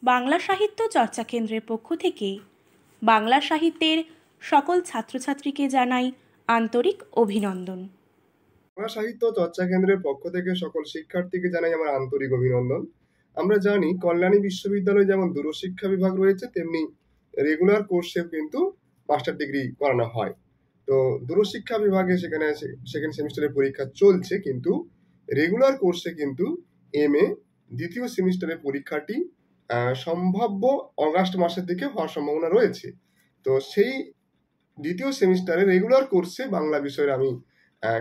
বাংলা সাহিত্য চর্চা কেন্দ্রের পক্ষ থেকে বাংলা সাহিত্যের সকল ছাত্রছাত্রীকে জানাই আন্তরিক অভিনন্দন। বাংলা সাহিত্য চর্চা কেন্দ্রের পক্ষ থেকে সকল শিক্ষার্থীকে জানাই আমার আন্তরিক অভিনন্দন। আমরা জানি কল্যাণী বিশ্ববিদ্যালয়ে যেমন দূরশিক্ষা বিভাগ রয়েছে, তেমনি রেগুলার কোর্সে কিন্তু মাস্টার ডিগ্রি করানো হয়। তো দূরশিক্ষা বিভাগে সেখানে সেকেন্ড সেমিস্টারের পরীক্ষা চলছে, কিন্তু রেগুলার কোর্সে কিন্তু MA দ্বিতীয় সেমিস্টারের পরীক্ষাটি সম্ভাব্য অগাস্ট মাসের দিকে হওয়ার সম্ভাবনা রয়েছে। তো সেই দ্বিতীয় সেমিস্টারে রেগুলার কোর্সে বাংলা বিষয়ের আমি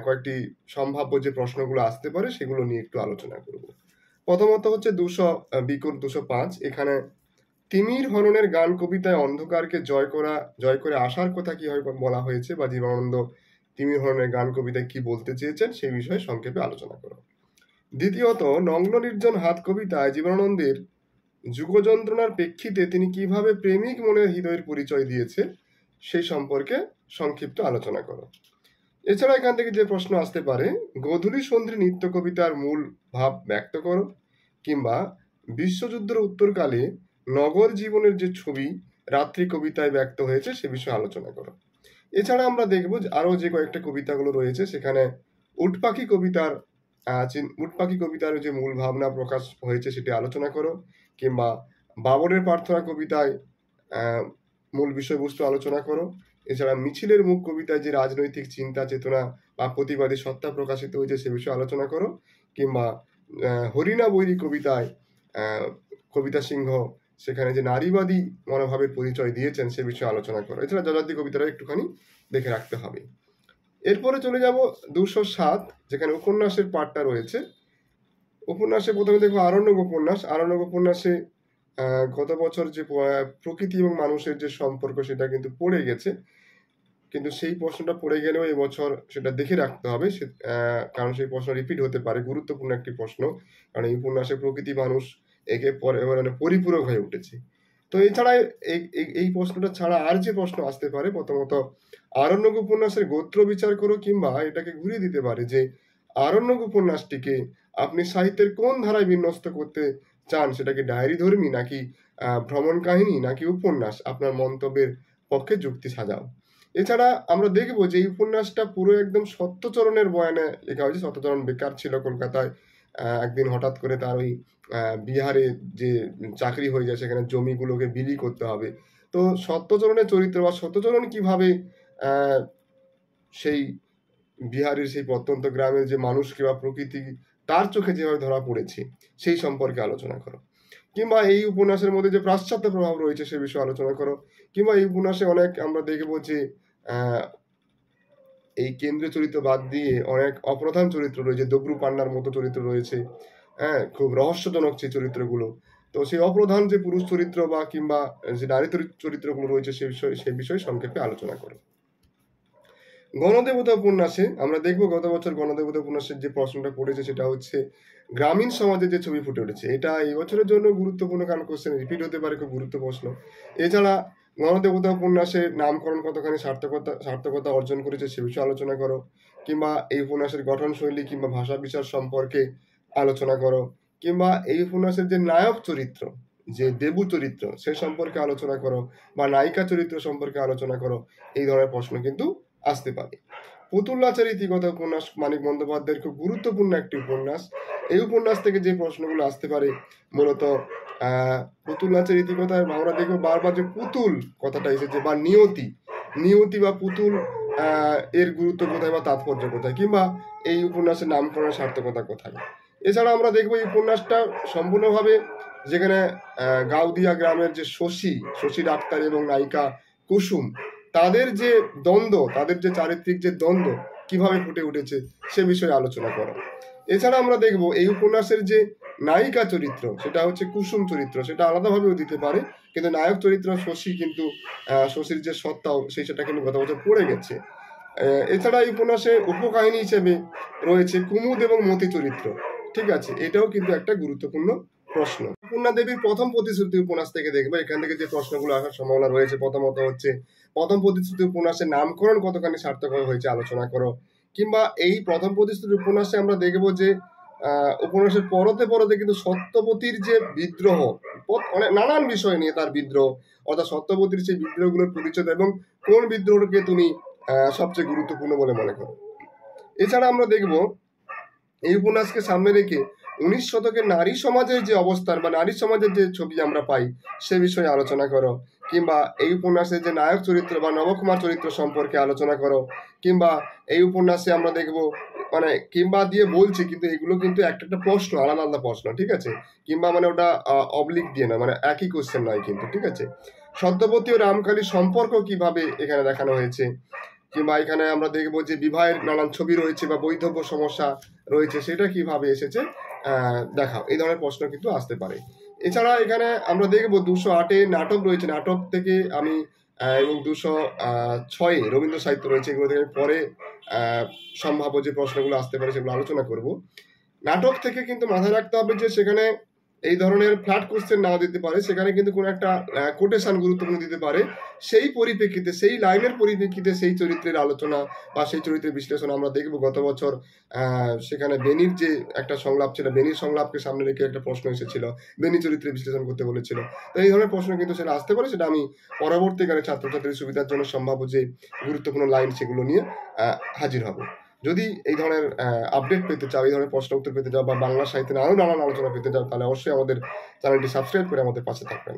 কয়েকটি সম্ভাব্য যে প্রশ্নগুলো আসতে পারে সেগুলো নিয়ে একটু আলোচনা করব। প্রথমত হচ্ছে 205, এখানে তিমির হননের গান কবিতায় অন্ধকারকে জয় করে আসার কথা কিভাবে বলা হয়েছে, বা জীবনানন্দ তিমির হননের গান কবিতায় কি বলতে চেয়েছেন সেই বিষয়ে সংক্ষেপে আলোচনা করো। দ্বিতীয়ত, নগ্ন নির্জন হাত কবিতায় জীবনানন্দের যুগযন্ত্রণার প্রেক্ষিতে তিনি কিভাবে প্রেমিক মনের হৃদয়ের পরিচয় দিয়েছে সেই সম্পর্কে সংক্ষিপ্ত আলোচনা করো। এছাড়া এখান থেকে যে প্রশ্ন আসতে পারে, গোধূলি সন্ধ্রী নৃত্য কবিতার মূল ভাব ব্যক্ত করো, কিংবা বিশ্বযুদ্ধের উত্তরকালে নগর জীবনের যে ছবি রাত্রি কবিতায় ব্যক্ত হয়েছে সে বিষয়ে আলোচনা করো। এছাড়া আমরা দেখব আরো যে কয়েকটা কবিতাগুলো রয়েছে, সেখানে উটপাখি কবিতার যে মূল ভাবনা প্রকাশ হয়েছে সেটি আলোচনা করো, কিংবা বাবরের প্রার্থনা কবিতায় মূল বিষয়বস্তু আলোচনা করো। এছাড়া মিছিলের মুখ কবিতায় যে রাজনৈতিক চিন্তা চেতনা বা প্রতিবাদী সত্তা প্রকাশিত হয়েছে সে বিষয়ে আলোচনা করো, কিংবা হরিণা বৈরী কবিতায় কবিতা সিংহ সেখানে যে নারীবাদী মনোভাবের পরিচয় দিয়েছেন সে বিষয়ে আলোচনা করো। এছাড়া যযাতি কবিতাটা একটুখানি দেখে রাখতে হবে। এরপরে চলে যাব 207, যেখানে উপন্যাসের পাঠটা রয়েছে। উপন্যাসে প্রথমে দেখবো আরণ্যক উপন্যাসে গত বছর যে প্রকৃতি এবং মানুষের যে সম্পর্ক সেটা কিন্তু পড়ে গেছে, কিন্তু সেই প্রশ্নটা পড়ে গেলেও এবছর সেটা দেখে রাখতে হবে, কারণ সেই প্রশ্ন রিপিট হতে পারে। গুরুত্বপূর্ণ একটি প্রশ্ন, কারণ এই উপন্যাসে প্রকৃতি মানুষ একে পরে মানে পরিপূরক হয়ে উঠেছে। তো এছাড়া এই প্রশ্নটা ছাড়া আর যে প্রশ্ন আসতে পারে, প্রথমত আরণ্যক উপন্যাসের গোত্র বিচার করো, কিংবা এটাকে ঘুরিয়ে দিতে পারে যে আরণ্যক উপন্যাসটিকে আপনি সাহিত্যের কোন ধারায় বিন্যস্ত করতে চান, সেটা কি ডায়েরি ধর্মী, নাকি ভ্রমণ কাহিনী, নাকি উপন্যাস, আপনার মন্তব্যের পক্ষে যুক্তি সাজাও। এছাড়া আমরা দেখবো যে এই উপন্যাসটা পুরো একদম সত্যচরণের বয়ানে লেখা হয়েছে। সত্যচরণ বেকার ছিল কলকাতায়, একদিন হঠাৎ করে তার ওই বিহারে যে চাকরি হয়ে যায়, সেখানে জমিগুলোকে বিলি করতে হবে। তো সত্যচরণের চরিত্র বা সত্যচরণ কিভাবে সেই বিহারের সেই প্রত্যন্ত গ্রামের যে মানুষ কিংবা প্রকৃতি তার চোখে যেভাবে ধরা পড়েছে সেই সম্পর্কে আলোচনা করো, কিংবা এই উপন্যাসের মধ্যে যে পাশ্চাত্য প্রভাব রয়েছে সে বিষয়ে আলোচনা করো, কিংবা এই উপন্যাসে অনেক আমরা দেখবো যে এই কেন্দ্রীয় চরিত্র বাদ দিয়ে অনেক অপ্রধান চরিত্র রয়েছে, দব্রু পান্নার মতো চরিত্র রয়েছে, খুব রহস্যজনক সেই চরিত্রগুলো। তো সেই অপ্রধান যে পুরুষ চরিত্র বা কিংবা যে নারী চরিত্রগুলো রয়েছে সে বিষয়ে সংক্ষেপে আলোচনা করো। গণদেবতা উপন্যাসে আমরা দেখবো গত বছর গণদেবতা উপন্যাসের যে প্রশ্নটা পড়েছে সেটা হচ্ছে গ্রামীণ সমাজে যে ছবি ফুটে উঠেছে। এটা এই বছরের জন্য গুরুত্বপূর্ণ, কারণ কোশ্চেন রিপিট হতে পারে, খুব গুরুত্ব প্রশ্ন। এছাড়া গণদেবতা উপন্যাসের নামকরণ কতখানি সার্থকতা অর্জন করেছে সে বিষয়ে আলোচনা করো, কিংবা এই উপন্যাসের গঠন শৈলী কিংবা ভাষা বিচার সম্পর্কে আলোচনা করো, কিংবা এই উপন্যাসের যে নায়ক চরিত্র, যে দেবু চরিত্র সে সম্পর্কে আলোচনা করো, বা নায়িকা চরিত্র সম্পর্কে আলোচনা করো। এই ধরনের প্রশ্ন কিন্তু আসতে পারে। পুতুল নাচের ইতিকথা উপন্যাস মানিক বন্দ্যোপাধ্যায়ের খুব গুরুত্বপূর্ণ একটি উপন্যাস। এই উপন্যাস থেকে যে প্রশ্নগুলো আসতে পারে, মূলত পুতুল নাচের ইতিকথায় আমরা দেখবো বারবার যে পুতুল কথাটা এসেছে, বা নিয়তি বা পুতুল এর গুরুত্ব কোথায় বা তাৎপর্য কোথায়, কিংবা এই উপন্যাসের নামকরণের সার্থকতা কোথায়। এছাড়া আমরা দেখবো এই উপন্যাসটা সম্পূর্ণভাবে যেখানে গাউদিয়া গ্রামের যে শশী ডাক্তার এবং নায়িকা কুসুম, তাদের যে দ্বন্দ্ব, তাদের যে চারিত্রিক যে দ্বন্দ্ব কিভাবে ফুটে উঠেছে সে বিষয়ে আলোচনা করো। এছাড়া আমরা দেখব এই উপন্যাসের যে নায়িকা চরিত্র সেটা হচ্ছে কুসুম চরিত্র, সেটা আলাদাভাবেও দিতে পারে, কিন্তু নায়ক চরিত্র শশী, কিন্তু শশীর যে সত্তাও সেটা কিন্তু গত বছর পড়ে গেছে। এছাড়া এই উপন্যাসে উপকাহিনী হিসেবে রয়েছে কুমুদ এবং মতি চরিত্র। ঠিক আছে, এটাও কিন্তু একটা গুরুত্বপূর্ণ প্রশ্ন। পূর্ণা দেবীর প্রথম প্রতিশ্রুতি উপন্যাস থেকে দেখবো, এখান থেকে যে প্রশ্নগুলো আসার সম্ভাবনা রয়েছে। প্রথমত হচ্ছে প্রথম প্রতিশ্রুতি উপন্যাসের নামকরণ কতখানি সার্থক হয়েছে আলোচনা করো, কিংবা এই প্রথম প্রতিশ্রুতি উপন্যাসে আমরা দেখবো যে উপন্যাসের পরতে পরতে কিন্তু সত্যবতীর যে বিদ্রোহ, অনেক নানান বিষয় নিয়ে তার বিদ্রোহ, অর্থাৎ সত্যবতীর সেই বিদ্রোহগুলোর পরিচয় এবং কোন বিদ্রোহকে তুমি সবচেয়ে গুরুত্বপূর্ণ বলে মনে করো। এছাড়া আমরা দেখব এই উপন্যাসকে সামনে রেখে 19 শতকের নারী সমাজের যে অবস্থান বা নারী সমাজের যে ছবি আমরা পাই সে বিষয়ে আলোচনা করো, কিংবা এই উপন্যাসের যে নায়ক চরিত্র বা নবকুমার চরিত্র সম্পর্কে আলোচনা করো, কিংবা এই উপন্যাসে আমরা দেখব মানে কিংবা দিয়ে বলছি কিন্তু এগুলো কিন্তু একটা একটা প্রশ্ন, আলাদা আলাদা প্রশ্ন, ঠিক আছে, কিংবা মানে ওটা অবলিক দিয়ে না, মানে একই কোশ্চেন নয় কিন্তু, ঠিক আছে। সত্যবতী ও রামকালীর সম্পর্ক কিভাবে এখানে দেখানো হয়েছে, কিংবা এখানে আমরা দেখবো যে বিবাহের নানান ছবি রয়েছে বা বৈধব্য সমস্যা রয়েছে সেটা কিভাবে এসেছে দেখাও, এই ধরনের প্রশ্ন কিন্তু আসতে পারে। এছাড়া এখানে আমরা দেখবো 208-এ নাটক রয়েছে, নাটক থেকে আমি এবং 206-এ রবীন্দ্র সাহিত্য রয়েছে, এগুলো থেকে পরে সম্ভাব্য যে প্রশ্নগুলো আসতে পারে সেগুলো আলোচনা করব। নাটক থেকে কিন্তু মাথায় রাখতে হবে যে সেখানে এই ধরনের ফ্ল্যাট কোশ্চেন নাও দিতে পারে, সেখানে কিন্তু কোনো একটা কোটেশন গুরুত্বপূর্ণ দিতে পারে, সেই পরিপ্রেক্ষিতে সেই লাইনের পরিপ্রেক্ষিতে সেই চরিত্রের আলোচনা বা সেই চরিত্রের বিশ্লেষণ আমরা দেখব। গত বছর সেখানে বেনির যে একটা সংলাপ ছিল, বেনির সংলাপকে সামনে রেখে একটা প্রশ্ন এসেছিল, বেনি চরিত্রের বিশ্লেষণ করতে বলেছিল। তো এই ধরনের প্রশ্ন কিন্তু সেটা আসতে পারে, সেটা আমি পরবর্তীকালে ছাত্রছাত্রীর সুবিধার জন্য সম্ভাব্য যে গুরুত্বপূর্ণ লাইন সেগুলো নিয়ে হাজির হব। যদি এই ধরনের আপডেট পেতে চাও, এই ধরনের প্রশ্ন উত্তর পেতে চাও বা বাংলা সাহিত্যের আরো নানান আলোচনা পেতে চাও, তাহলে অবশ্যই আমাদের চ্যানেলটি সাবস্ক্রাইব করে আমাদের পাশে থাকবেন।